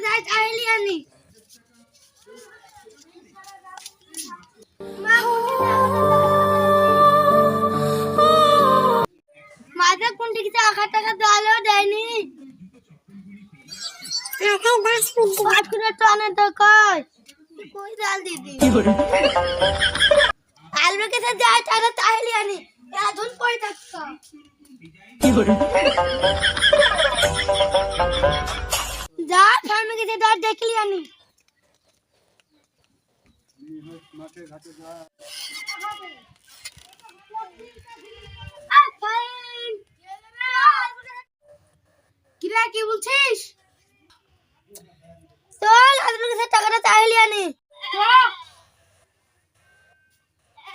যাই চাইলি আনি মাঝে কোনটি কিছু 1000 টাকা দালও দেয়নি আখাই বাস করে টানে তো কই ডাল দিদি আলু কেটে যাই টাকা চাইলি আনি এখন কই টাকা যা ফার্মে গেছে দাঁত দেখলি আনি মাঠে ঘাটে যা কিরা কি বলছিস চল আলু কেটে টাকাটা চাইলি আনি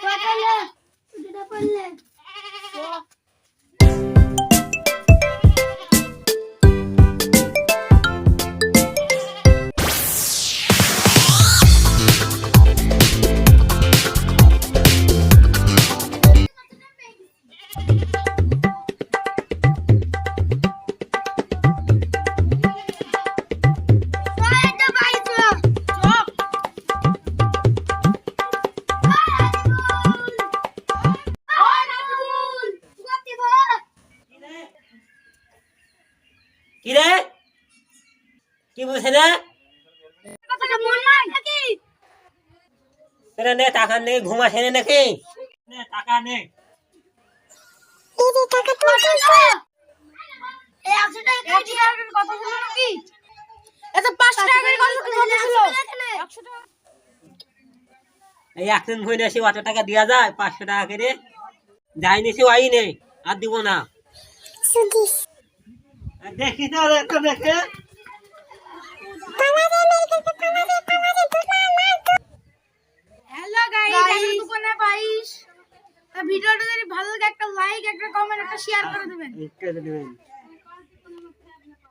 টাকালে যেটা পড়লে কিরে কি বলছে না তোরা নে টাকা নে ঘুম আসে না নাকি নে টাকা নে দিদি টাকা তো এই 100 টাকা খাইছি আর কথা ছিল নাকি এত 5 টাকা করে কথা ছিল 100 টাকা এই একদিন ভুই নেছি অত টাকা দেওয়া যায় 500 টাকা করে যাই নিছি ওই নেই আর দিব না সুদিস দেখি তো একটু দেখে হ্যালো গাইস আমার দোকানে পাইস ভিডিওটা যদি ভালো লাগে একটা লাইক একটা কমেন্ট একটা শেয়ার করে দিবেন